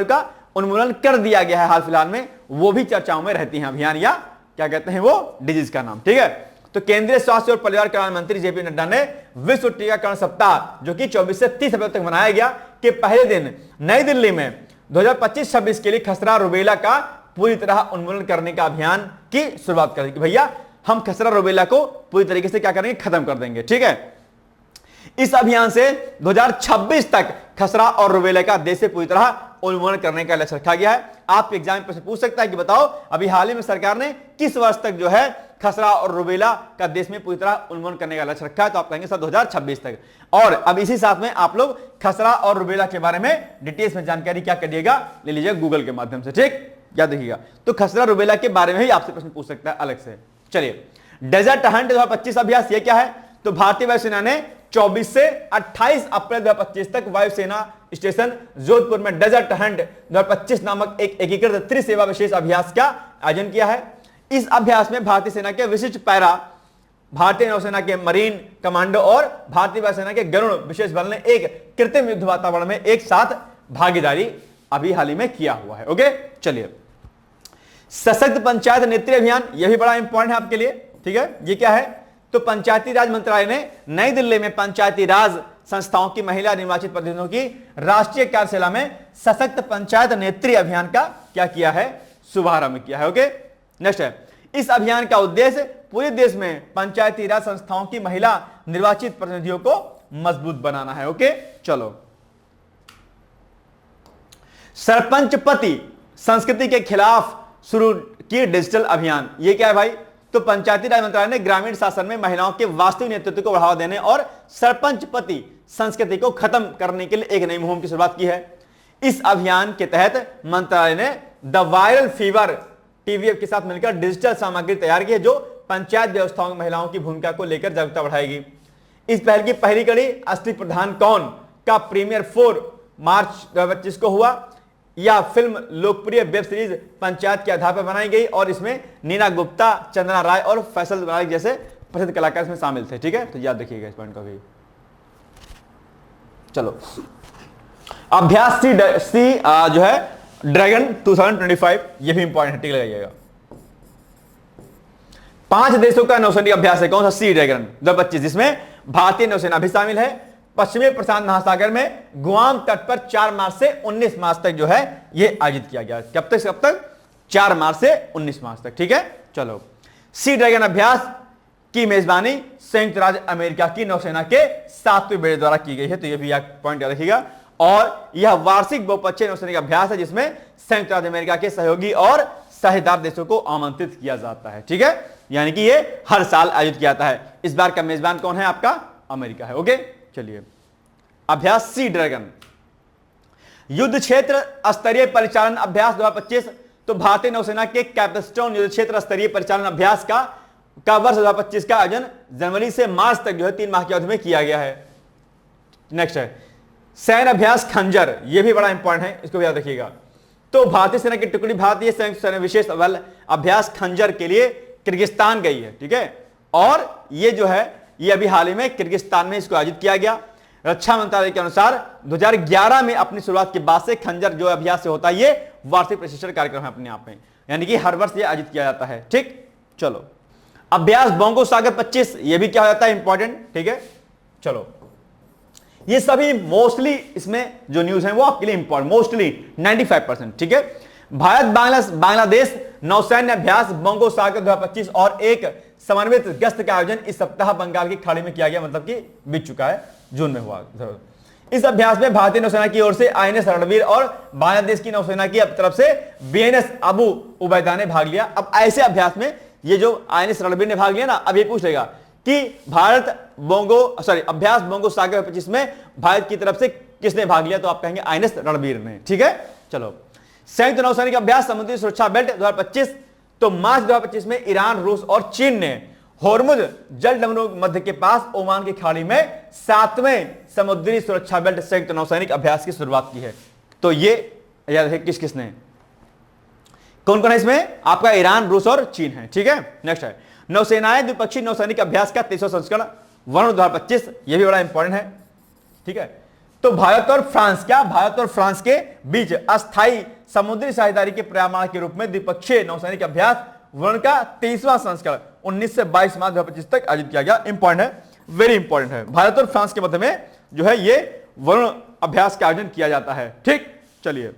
का उन्मूलन कर दिया गया है हाल फिलहाल में, वो भी चर्चाओं में रहती हैं अभियान, या क्या कहते हैं वो डिजीज का नाम। ठीक है, तो केंद्रीय स्वास्थ्य और परिवार कल्याण मंत्री जेपी नड्डा ने विश्व टीकाकरण सप्ताह, जो कि 24 से 30 अप्रैल तक मनाया गया, के पहले दिन नई दिल्ली में 2025-26 के लिए खसरा रुबेला का पूरी तरह उन्मूलन करने का अभियान की शुरुआत कर दी कि भैया हम खसरा रुबेला को पूरी तरीके से क्या करेंगे, खत्म कर देंगे। ठीक है, इस अभियान से 2026 तक खसरा और रुबेला का देश से पूरी तरह उन्मूलन करने का लक्ष्य रखा गया है। आप एग्जाम में पूछ सकता है कि बताओ अभी हाल ही में सरकार ने किस वर्ष तक जो है खसरा और रुबेला का देश में पूरी तरह उन्मूलन करने का लक्ष्य रखा है, तो आप कहेंगे सर 2026 तक। और अब इसी साथ में आप लोग खसरा और रुबेला के बारे में डिटेल्स में जानकारी क्या करिएगा, ले लीजिएगा गूगल के माध्यम से। ठीक, याद रखिएगा, तो खसरा रुबेला के बारे में ही आपसे प्रश्न पूछ सकता है अलग से। चलिए, डेजर्ट हंट 2025 अभ्यास ये क्या है, तो भारतीय वायुसेना ने 24 से 28 अप्रैल 2025 तक वायुसेना स्टेशन जोधपुर में डेजर्ट हंट 2025 नामक एक एकीकृत त्रिसेवा विशेष अभ्यास का आयोजन किया है। इस अभ्यास में भारतीय सेना के विशिष्ट पैरा भारतीय नौसेना के मरीन कमांडो और भारतीय वायुसेना के गरुड़ विशेष बल ने एक कृत्रिम युद्ध वातावरण में एक साथ भागीदारी अभी हाल ही में किया हुआ है। ओके, चलिए सशक्त पंचायत नेतृत्व अभियान, यह भी बड़ा इंपॉर्टेंट है आपके लिए। ठीक है, ये क्या है? तो पंचायती राज मंत्रालय ने नई दिल्ली में पंचायती राज संस्थाओं की महिला निर्वाचित प्रतिनिधियों की राष्ट्रीय कार्यशाला में सशक्त पंचायत नेतृत्व अभियान का क्या किया है? शुभारंभ किया है। ओके, नेक्स्ट है, इस अभियान का उद्देश्य पूरे देश में पंचायती राज संस्थाओं की महिला निर्वाचित प्रतिनिधियों को मजबूत बनाना है। ओके, चलो सरपंच पति संस्कृति के खिलाफ शुरू की डिजिटल अभियान, ये क्या है भाई? तो पंचायती राज मंत्रालय ने ग्रामीण शासन में महिलाओं के वास्तविक नेतृत्व को बढ़ावा देने और सरपंच पति संस्कृति को खत्म करने के लिए एक नई मुहिम की शुरुआत की है। इस अभियान के तहत मंत्रालय ने द वायरल फीवर टीवीएफ के साथ मिलकर डिजिटल सामग्री तैयार की है जो पंचायत व्यवस्थाओं में महिलाओं की भूमिका को लेकर जागरूकता बढ़ाएगी। इस पहल की पहली कड़ी असली प्रधान कौन का प्रीमियर 4 मार्च 2025 को हुआ। यह फिल्म लोकप्रिय वेब सीरीज पंचायत के आधार पर बनाई गई और इसमें नीना गुप्ता, चंदना राय और फैसल नाइक जैसे प्रसिद्ध कलाकार इसमें शामिल थे। ठीक है, तो याद रखिएगा इस पॉइंट को भी। चलो अभ्यास सी जो है ड्रैगन 2025, ये भी इंपॉर्टेंट है, टिक लगाइएगा। 5 देशों का नौसैनिक अभ्यास है। कौन सा? सी ड्रैगन 2025, जिसमें भारतीय नौसेना भी शामिल है। पश्चिमी प्रशांत महासागर में गुआम तट पर 4 मार्च से 19 मार्च तक जो है ये आयोजित किया गया। कब तक? 4 मार्च से 19 मार्च तक। ठीक है, चलो सी ड्रैगन अभ्यास की मेजबानी संयुक्त राज्य अमेरिका की नौसेना के 7वें बेड़े द्वारा की गई है, तो ये भी एक पॉइंट याद रखिएगा। और यह वार्षिक बहुपक्षीय नौसैनिक अभ्यास है जिसमें संयुक्त राज्य अमेरिका के सहयोगी और साझेदार देशों को आमंत्रित किया जाता है। ठीक है, यानी कि ये हर साल आयोजित किया जाता है। इस बार का मेजबान कौन है? आपका अमेरिका है। ओके, चलिए अभ्यास सी ड्रैगन युद्ध क्षेत्र स्तरीय परिचालन अभ्यास 2025। तो भारतीय नौसेना के कैपस्टोन युद्ध क्षेत्र स्तरीय परिचालन अभ्यास का वर्ष 2025 का आयोजन जनवरी से मार्च तक जो है 3 माह की अवधि में किया गया है। नेक्स्ट है सैन्य अभ्यास खंजर, यह भी बड़ा इंपॉर्टेंट है, इसको भी याद रखिएगा। तो भारतीय सेना की टुकड़ी भारतीय संयुक्त सेना विशेष बल अभ्यास खंजर के लिए किर्गिस्तान गई है। ठीक है, और ये जो है ये अभी हाल ही में किर्गिस्तान में इसको आयोजित किया गया। रक्षा मंत्रालय के अनुसार 2011 में अपनी शुरुआत के बाद से खंजर जो अभ्यास से होता है ये वार्षिक प्रशिक्षण कार्यक्रम है अपने आप में, यानी कि हर वर्ष ये आयोजित किया जाता है। ठीक, चलो अभ्यास बोंगो सागर 25, ये भी क्या हो जाता है? इंपॉर्टेंट। ठीक है, चलो ये सभी मोस्टली इसमें जो न्यूज है वो आपके लिए इंपॉर्टेंट, मोस्टली 95%। ठीक है, भारत बांग्लादेश नौसैन्य अभ्यास बोंगो सागर 2025 और एक समन्वित गश्त का आयोजन इस सप्ताह बंगाल की खाड़ी में किया गया, मतलब कि बीत चुका है, जून में हुआ। इस अभ्यास में भारतीय नौसेना की ओर से आईएनएस रणवीर और बांग्लादेश की नौसेना की तरफ से बीएनएस अबू उबैदा ने भाग लिया। अब ऐसे अभ्यास में ये जो आईएनएस रणवीर ने भाग लिया ना, अब ये पूछ लेगा कि अभ्यास बोंगो सागर 25 में भारत की तरफ से किसने भाग लिया? तो आप कहेंगे आईएनएस रणवीर ने। ठीक है, चलो संयुक्त नौसैनिक अभ्यास समुद्री सुरक्षा बेल्ट 2025। तो मार्च 2025 में ईरान, रूस और चीन ने होर्मुज जलडमरू मध्य के पास ओमान की खाड़ी में 7वें समुद्री सुरक्षा बेल्ट संयुक्त नौसैनिक अभ्यास की शुरुआत की है। तो ये याद है किस किसने, कौन कौन है इसमें? आपका ईरान, रूस और चीन है। ठीक है, नेक्स्ट है नौसेनाएं द्विपक्षीय नौसैनिक अभ्यास का 23वां संस्करण वरुण 2025, यह भी बड़ा इंपॉर्टेंट है। ठीक है, तो भारत और फ्रांस के बीच अस्थायी समुद्री साझेदारी के प्रमाण के रूप में द्विपक्षीय नौसैनिक अभ्यास वरुण का 23वां संस्करण 19 से 22 मार्च 2025 तक आयोजित किया गया। इंपॉर्टेंट है, वेरी इंपॉर्टेंट है। भारत और फ्रांस के मध्य में जो है ये वरुण अभ्यास का आयोजन किया जाता है। ठीक, चलिए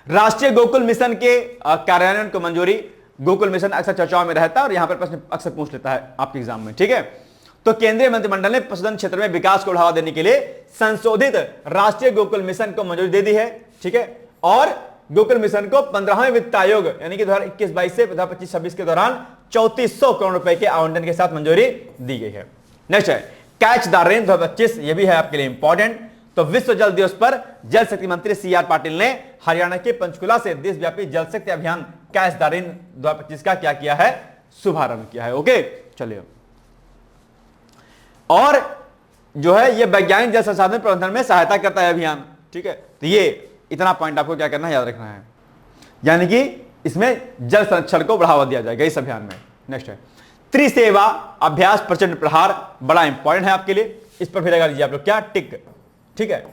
राष्ट्रीय गोकुल मिशन के कार्यान्वयन को मंजूरी। गोकुल मिशन अक्सर चर्चाओं में रहता है और यहां पर प्रश्न अक्सर पूछ लेता है आपके एग्जाम में। ठीक है, तो केंद्रीय मंत्रिमंडल ने पशुधन क्षेत्र में विकास को बढ़ावा देने के लिए संशोधित राष्ट्रीय गोकुल मिशन को मंजूरी दे दी है। ठीक है, और गोकुल मिशन को 15वें वित्त आयोग यानी कि 2021-22 से 2025-26 के दौरान 3400 करोड़ रुपए के आवंटन के साथ मंजूरी दी गई है। नेक्स्ट है कैच द रेन 2025, यह भी है आपके लिए इंपॉर्टेंट। तो विश्व जल दिवस पर जल शक्ति मंत्री सीआर पाटिल ने हरियाणा के पंचकुला से देशव्यापी जल शक्ति अभियान कैच द रेन 2025 का क्या किया है? शुभारंभ किया है। ओके, चलिए और जो है ये वैज्ञानिक जल संसाधन प्रबंधन में सहायता करता है अभियान। ठीक है, तो ये इतना पॉइंट आपको क्या करना है, याद रखना है, यानी कि इसमें जल संरक्षण को बढ़ावा दिया जाएगा इस अभियान में। नेक्स्ट है त्रिसेवा अभ्यास प्रचंड प्रहार, बड़ा इंपॉर्टेंट है आपके लिए, इस पर फिर लगा लीजिए आप लोग क्या, टिक। ठीक है,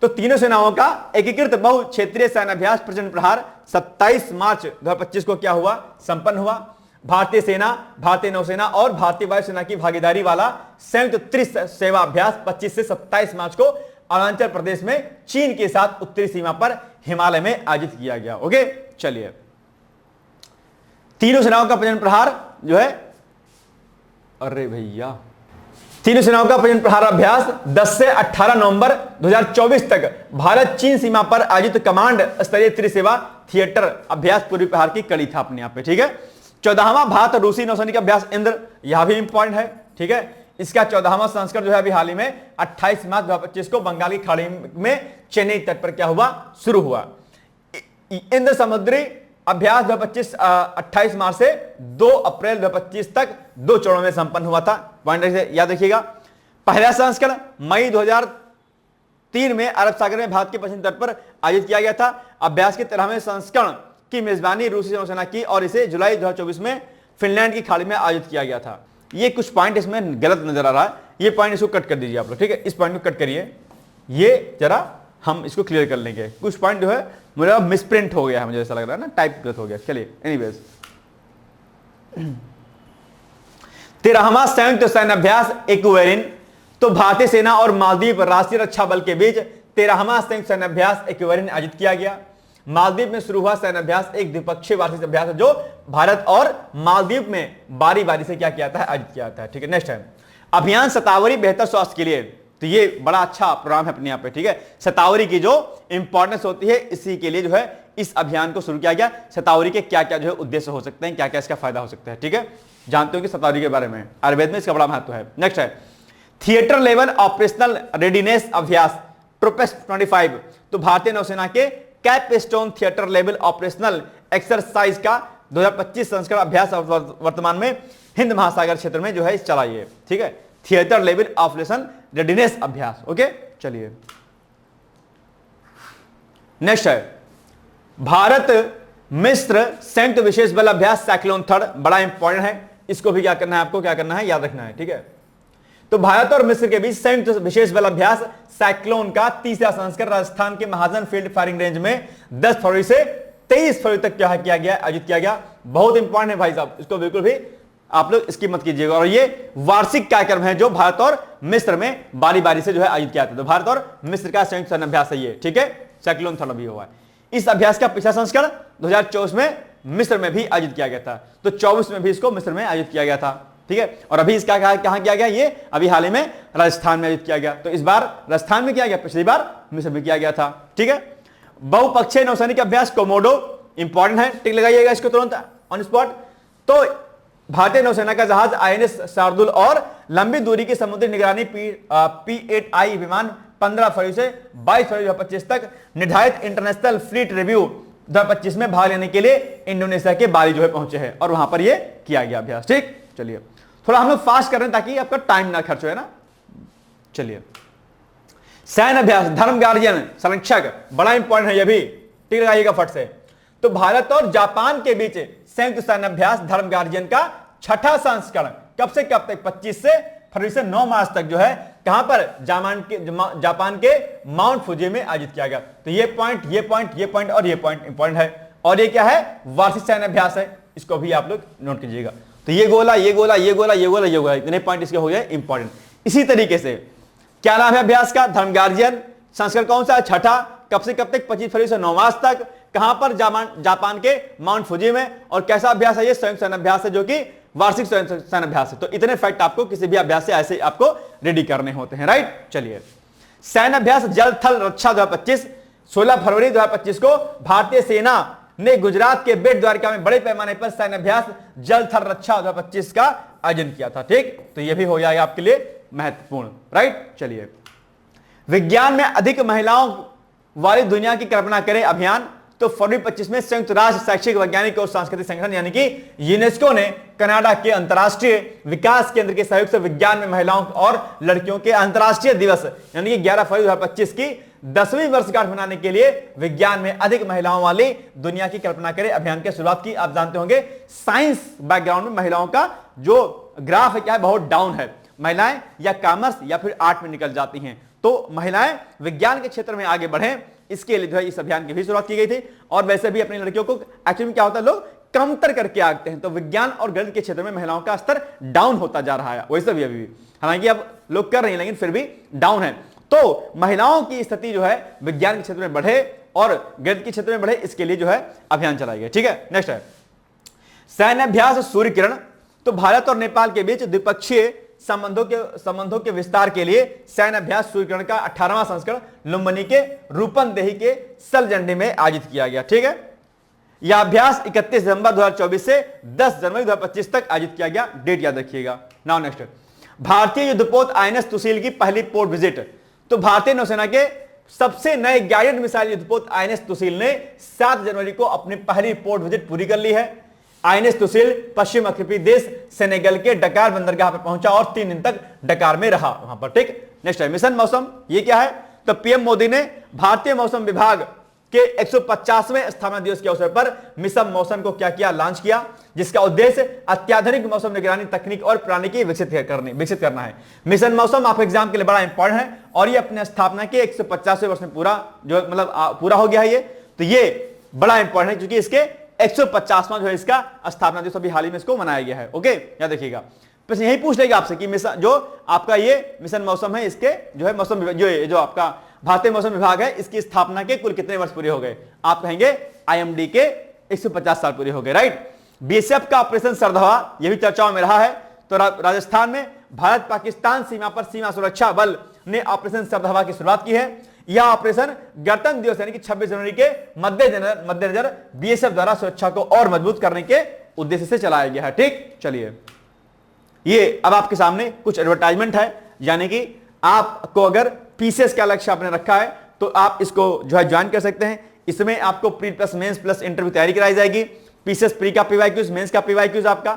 तो तीनों सेनाओं का एकीकृत बहु क्षेत्रीय सैन्य अभ्यास प्रचंड प्रहार 27 मार्च 2025 को क्या हुआ, संपन्न हुआ। भारतीय सेना, भारतीय नौसेना और भारतीय वायुसेना की भागीदारी वाला संयुक्त त्रिसेवा अभ्यास 25 से 27 मार्च को अरुणाचल प्रदेश में चीन के साथ उत्तरी सीमा पर हिमालय में आयोजित किया गया। ओके, चलिए, तीनों सेनाओं का प्रचंड प्रहार जो है, अरे भैया, तीनों सेनाओं का प्रचंड प्रहार अभ्यास 10 से 18 नवंबर 2024 तक भारत चीन सीमा पर आयोजित कमांड स्तरीय त्रिसेवा थिएटर अभ्यास पूर्वी प्रहार की कड़ी था अपने यहां पे। ठीक है, 14वां भारत रूसी नौसैनिक अभ्यास इंद्र, यह भी इंपॉर्टेंट है। ठीक है, इसका 14वां संस्करण जो है अभी हाल ही में 28 मार्च 2025 को बंगाल की खाड़ी में चेन्नई तट पर क्या हुआ, शुरू हुआ। इंद्र समुद्री अभ्यास 2025 28 मार्च से 2 अप्रैल 2025 तक 2 चरणों में संपन्न हुआ था। पॉइंट याद रखिएगा। पहला संस्करण मई 2003 में अरब सागर में भारत के पश्चिमी तट पर आयोजित किया गया था। अभ्यास के 13वें संस्करण की मेजबानी रूसी नौसेना की और इसे जुलाई 2024 में फिनलैंड की खाड़ी में आयोजित किया गया था। ये कुछ पॉइंट इसमें गलत नजर आ रहा है, ये पॉइंट इसको कट कर दीजिए आप लोग। ठीक है, इस पॉइंट को कट करिए, ये जरा हम इसको क्लियर कर लेंगे। कुछ पॉइंट जो है मुझे मिसप्रिंट हो गया है, मुझे ऐसा लग रहा है ना, टाइप गलत हो गया। चलिए, एनीवेज, 13वां संयुक्त सैन्य अभ्यास एक्वेरिन, तो भारतीय सेना और मालदीव राष्ट्रीय रक्षा बल के बीच 13वां संयुक्त सैन्य अभ्यास एक्वेरिन आयोजित किया गया। मालदीव में शुरू हुआ सैन्य अभ्यास एक द्विपक्षीय वार्षिक अभ्यास है जो भारत और मालदीव में बारी बारी से क्या किया जाता है, आयोजित किया जाता है। ठीक है, नेक्स्ट है अभियान शतावरी बेहतर स्वास्थ्य के लिए, तो ये बड़ा अच्छा प्रोग्राम है अपने यहाँ पे। ठीक है, शतावरी की जो इंपॉर्टेंस होती है, इसी के लिए जो है इस अभियान को शुरू किया गया। शतावरी के क्या क्या जो है उद्देश्य हो सकते हैं, क्या क्या इसका फायदा हो सकता है। ठीक है, जानते हो कि शतावरी के बारे में आयुर्वेद में इसका बड़ा महत्व है। नेक्स्ट है थिएटर लेवल ऑपरेशनल रेडीनेस अभ्यास ट्रोपेस्ट 25, तो भारतीय नौसेना के capstone theatre level operational exercise का 2025 संस्करण अभ्यास वर्तमान में हिंद महासागर क्षेत्र में जो है चलाइए। ठीक है, थिएटर लेवल ऑपरेशन रेडीनेस अभ्यास। ओके, चलिए, नेक्स्ट है भारत मिस्र संयुक्त विशेष बल अभ्यास साइक्लोन थर्ड, बड़ा इंपॉर्टेंट है, इसको भी क्या करना है आपको, क्या करना है, याद रखना है। ठीक है, तो भारत और मिस्र के बीच संयुक्त विशेष बल अभ्यास साइक्लोन का तीसरा संस्करण राजस्थान के महाजन फील्ड फायरिंग रेंज में 10 फरवरी से 23 फरवरी तक क्या किया गया, आयोजित किया गया। बहुत इंपॉर्टेंट है भाई साहब, इसको बिल्कुल भी आप लोग इसकी मत कीजिएगा। और ये वार्षिक कार्यक्रम है जो भारत और मिस्र में बारी बारी से जो है आयोजित किया था। तो भारत और मिस्र का संयुक्त सैन्य अभ्यास है ये। ठीक है, साइक्लोन थर्ड भी हुआ है। इस अभ्यास का पिछला संस्करण 2024 में मिस्र में भी आयोजित किया गया था, तो 24 में भी इसको मिस्र में आयोजित किया गया था। ठीक है, और अभी इसका कहां किया गया, ये अभी हाल ही में राजस्थान में आयोजित किया गया। तो इस बार राजस्थान में किया गया, पिछली बार मिस्र में किया गया था। ठीक है, बहुपक्षीय नौसैनिक अभ्यास कोमोडो, इंपॉर्टेंट है, टिक लगाइएगा इसको तुरंत ऑन स्पॉट। तो भारतीय नौसेना का जहाज आईएनएस शार्दुल और लंबी दूरी की समुद्री निगरानी P-8I विमान 15 फरवरी से 22 फरवरी 2025 तक निर्धारित इंटरनेशनल फ्लीट रिव्यू 2025 में भाग लेने के लिए इंडोनेशिया के बाली जो है पहुंचे हैं और वहां पर ये किया गया अभ्यास। ठीक, चलिए थोड़ा हम लोग फास्ट कर रहे हैं ताकि आपका टाइम ना खर्च हो, ना। चलिए, सैन्य अभ्यास धर्म गार्जियन संरक्षक, बड़ा इंपॉर्टेंट है, ये भी टिक लगाइएगा फट से। तो भारत और जापान के बीच संयुक्त सैन्य अभ्यास धर्म गार्जियन का छठा संस्करण कब से कब तक, 25 से फरवरी से 9 मार्च तक जो है कहां पर, जापान के माउंट फुजी में आयोजित किया गया। तो ये पॉइंट, ये पॉइंट, ये पॉइंट और ये पॉइंट इंपॉर्टेंट है। और ये क्या है, वार्षिक सैन्य अभ्यास है, इसको भी आप लोग नोट कीजिएगा। तो ये गोला, ये गोला, ये गोला, ये गोला, ये गोला, इतने पॉइंट इसके हो गए इंपॉर्टेंट। इसी तरीके से क्या नाम है अभ्यास का, धर्म गार्जियन, संस्करण कौन सा, छठा, कब से कब तक, 25 फरवरी से 9 मार्च तक, कहां पर, जापान के माउंट फुजी में। और कैसा अभ्यास है ये, संयुक्त सैन्य अभ्यास है जो कि वार्षिक सैन्य अभ्यास है। तो इतने फैक्ट आपको किसी भी अभ्यास से ऐसे आपको रेडी करने होते हैं, राइट। चलिए, सैन्य अभ्यास जल थल रक्षा 2025, 16 फरवरी 2025 को भारतीय सेना ने गुजरात के बेट द्वारका में बड़े पैमाने पर सैन्य अभ्यास जल थल रक्षा 2025 का आयोजन किया था। ठीक, तो यह भी हो जाएगा आपके लिए महत्वपूर्ण, राइट। चलिए, विज्ञान में अधिक महिलाओं वाली दुनिया की कल्पना करें अभियान, तो फरवरी 25 में संयुक्त राष्ट्र शैक्षिक वैज्ञानिक और सांस्कृतिक संगठन यानी कि यूनेस्को ने कनाडा के अंतर्राष्ट्रीय विकास केंद्र के सहयोग से विज्ञान में महिलाओं और लड़कियों के अंतर्राष्ट्रीय दिवस यानी कि 11 फरवरी 2025 की 10वीं वर्षगांठ मनाने के लिए विज्ञान में अधिक महिलाओं वाली दुनिया की कल्पना करें अभियान की शुरुआत की। आप जानते होंगे साइंस बैकग्राउंड में महिलाओं का जो ग्राफ है क्या है, बहुत डाउन है। महिलाएं या कॉमर्स या फिर आर्ट में निकल जाती हैं। तो महिलाएं विज्ञान के क्षेत्र में आगे बढ़ें, इसके लिए जो है इस अभियान की भी शुरुआत की गई थी। और वैसे भी अपनी लड़कियों को एक्चुअली में क्या होता है, लोग कमतर करके आते हैं, तो विज्ञान और गणित के क्षेत्र में महिलाओं का स्तर डाउन होता जा रहा है वैसे भी अभी, हालांकि अब लोग कर रहे हैं लेकिन फिर भी डाउन है। तो महिलाओं की स्थिति जो है विज्ञान के क्षेत्र में बढ़े और गणित के क्षेत्र में बढ़े, इसके लिए जो है अभियान चलाया गया। ठीक है, नेक्स्ट है सैन्य अभ्यास सूर्य किरण। तो भारत और नेपाल के बीच द्विपक्षीय संबंधों के विस्तार के लिए सैन्य अभ्यास सूर्य किरण का 18वां संस्करण लुम्बिनी के रूपनदेही के सलजंडी में आयोजित किया गया। ठीक है, यह अभ्यास 31 दिसंबर 2024 से 10 जनवरी 2025 तक आयोजित किया गया। डेट याद रखिएगा। नाउ नेक्स्ट, भारतीय युद्धपोत आईएनएस तुसील की पहली पोर्ट विजिट। तो भारतीय नौसेना के सबसे नए गाइडेड मिसाइल युद्धपोत आईएनएस तुसील ने 7 जनवरी को अपनी पहली पोर्ट विजिट पूरी कर ली है। आईएनएस तुसील पश्चिम अफ्रीकी देश सेनेगल के डकार बंदरगाह पर पहुंचा और 3 दिन तक डकार में रहा वहां पर। ठीक, नेक्स्ट है मिशन मौसम। ये क्या है, तो पीएम मोदी ने भारतीय मौसम विभाग के 150वें स्थापना दिवस के अवसर पर मिशन मौसम को क्या किया, लॉन्च किया, जिसका उद्देश्य अत्याधुनिक मौसम निगरानी तकनीक और प्रणाली विकसित करना है। मिशन मौसम आपके एग्जाम के लिए बड़ा इंपॉर्टेंट है और ये अपने स्थापना के 150वें वर्ष में पूरा हो गया है। तो ये बड़ा इंपॉर्टेंट है क्योंकि इसके 150वां जो है इसका स्थापना दिवस अभी हाल ही में इसको मनाया गया है। ओके, याद देखिएगा। बस यही पूछ लेगा आपसे कि मिशन जो आपका ये मिशन मौसम है, इसके जो है मौसम जो आपका भारतीय मौसम विभाग है, इसकी स्थापना के कुल कितने वर्ष पूरे हो गए? आप कहेंगे आईएमडी के 150 साल पूरे हो गए, राइट। बीएसएफ का ऑपरेशन सरधवा ये भी चर्चाओं में रहा है। तो राजस्थान में भारत पाकिस्तान सीमा पर सीमा सुरक्षा बल ने ऑपरेशन सरधवा की शुरुआत की है। यह ऑपरेशन गणतंत्र दिवस यानी कि 26 जनवरी के मद्देनजर बीएसएफ द्वारा सुरक्षा को और मजबूत करने के उद्देश्य से चलाया गया है। ठीक, चलिए ये अब आपके सामने कुछ एडवर्टाइजमेंट है, यानी कि आपको अगर पीसीएस का लक्ष्य आपने रखा है तो आप इसको जो है ज्वाइन कर सकते हैं। इसमें आपको pre plus mains plus interview तैयारी कराई जाएगी। पीसीएस प्री का पीवाईक्यूज, मेंस का पीवाईक्यूज आपका,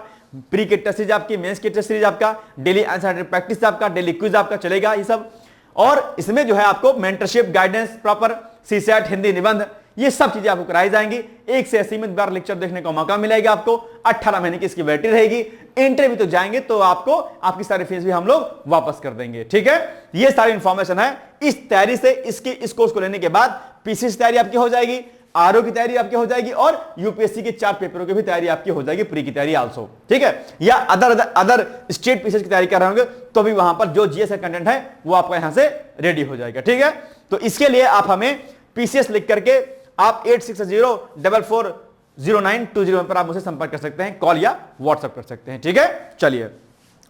प्री की टेस्ट सीरीज आपकी, मेंस की टेस्ट सीरीज आपका, डेली आंसर प्रैक्टिस आपका, डेली क्विज आपका चलेगा ये सब। और इसमें जो है आपको mentorship, guidance, proper CSAT, Hindi निबंध, ये सब चीजें आपको कराई जाएंगी। 1 से 80 बार लेक्चर देखने का मौका मिलेगा आपको। 18 महीने की इसकी वैलिडिटी रहेगी। इंटरव्यू तो जाएंगे तो आपको आपकी सारी फीस भी हम लोग वापस कर देंगे। ठीक है, ये सारी इंफॉर्मेशन है। इस तैयारी से इस कोर्स को लेने के बाद पीसीएस तैयारी आपकी हो जाएगी, आरओ की तैयारी आपकी हो जाएगी और यूपीएससी के 4 पेपरों की भी तैयारी आपकी हो जाएगी, प्री की तैयारी आल्सो। ठीक है, या अदर स्टेट पीसीएस की तैयारी कर रहे होंगे तो भी वहां पर जो जीएस का कंटेंट है वो आपका यहां से रेडी हो जाएगा। ठीक है, तो इसके लिए आप हमें पीसीएस लिख करके आप 8604409201 पर आप मुझसे संपर्क कर सकते हैं, कॉल या व्हाट्सएप कर सकते हैं। ठीक है, चलिए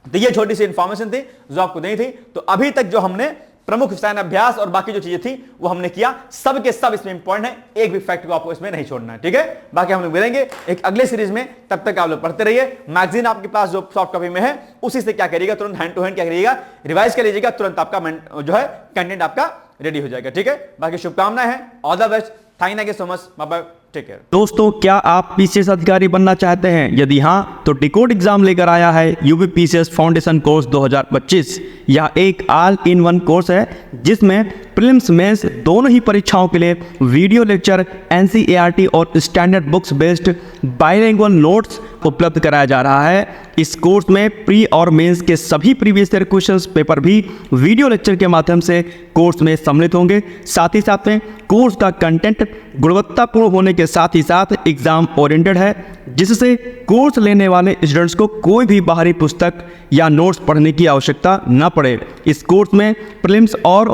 तो ये छोटी सी इंफॉर्मेशन थी जो आपको नहीं थी। तो अभी तक जो हमने प्रमुख सैन्य अभ्यास और बाकी जो चीजें थी वो हमने किया, सब के सब इसमें इंपॉर्टेंट है। एक भी फैक्ट को आपको इसमें नहीं छोड़ना है। ठीक है, बाकी हम लोग मिलेंगे एक अगले सीरीज में। तब तक आप लोग पढ़ते रहिए। मैगजीन आपके पास जो सॉफ्ट कॉपी में है उसी से क्या करिएगा, तुरंत हैंड टू हैंड क्या करिएगा, रिवाइज कर लीजिएगा, तुरंत आपका जो है कंटेंट आपका रेडी हो जाएगा। ठीक है, बाकी शुभकामनाएं हैं। All the best. Thank you so much. Bye bye, take care. दोस्तों, क्या आप पीसीएस अधिकारी बनना चाहते हैं? यदि हाँ, तो डिकोड एग्जाम लेकर आया है यूपी पीसीएस फाउंडेशन कोर्स 2025। यह एक ऑल इन वन कोर्स है जिसमें प्रीलिम्स मेंस दोनों ही परीक्षाओं के लिए वीडियो लेक्चर, एनसीईआरटी और standard books based bilingual notes उपलब्ध कराया जा रहा है। इस कोर्स में प्री और मेंस के सभी प्रीवियस ईयर क्वेश्चंस पेपर भी वीडियो लेक्चर के माध्यम से कोर्स में सम्मिलित होंगे। साथ ही साथ में कोर्स का कंटेंट गुणवत्तापूर्ण होने के साथ ही साथ एग्जाम ओरिएंटेड है, जिससे कोर्स लेने वाले स्टूडेंट्स को कोई भी बाहरी पुस्तक या नोट्स पढ़ने की आवश्यकता न पड़े। इस कोर्स में प्रीलिम्स और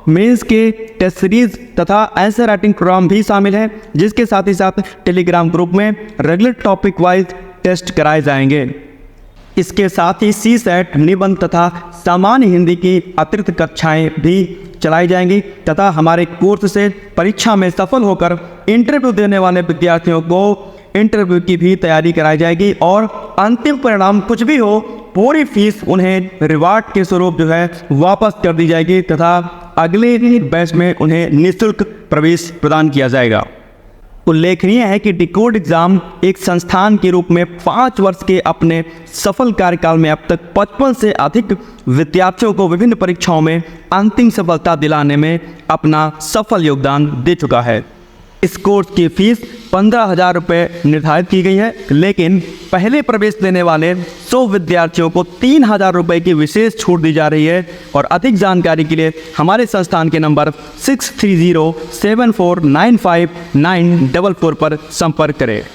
मेंस के टेस्ट सीरीज तथा आंसर राइटिंग प्रोग्राम भी शामिल है, जिसके साथ ही साथ टेलीग्राम ग्रुप में रेगुलर टॉपिक वाइज टेस्ट कराए जाएंगे। इसके साथ ही सीसैट, निबंध तथा सामान्य हिंदी की अतिरिक्त कक्षाएं भी चलाई जाएंगी तथा हमारे कोर्स से परीक्षा में सफल होकर इंटरव्यू देने वाले विद्यार्थियों को इंटरव्यू की भी तैयारी कराई जाएगी और अंतिम परिणाम कुछ भी हो, पूरी फीस उन्हें रिवार्ड के स्वरूप जो है वापस कर दी जाएगी तथा अगले बैच में उन्हें निःशुल्क प्रवेश प्रदान किया जाएगा। उल्लेखनीय है कि डिकोड एग्जाम एक संस्थान के रूप में 5 वर्ष के अपने सफल कार्यकाल में अब तक 55 से अधिक विद्यार्थियों को विभिन्न परीक्षाओं में अंतिम सफलता दिलाने में अपना सफल योगदान दे चुका है। इस कोर्स की फीस 15,000 रुपये निर्धारित की गई है, लेकिन पहले प्रवेश लेने वाले 100 विद्यार्थियों को 3,000 रुपये की विशेष छूट दी जा रही है। और अधिक जानकारी के लिए हमारे संस्थान के नंबर 6307495944 पर संपर्क करें।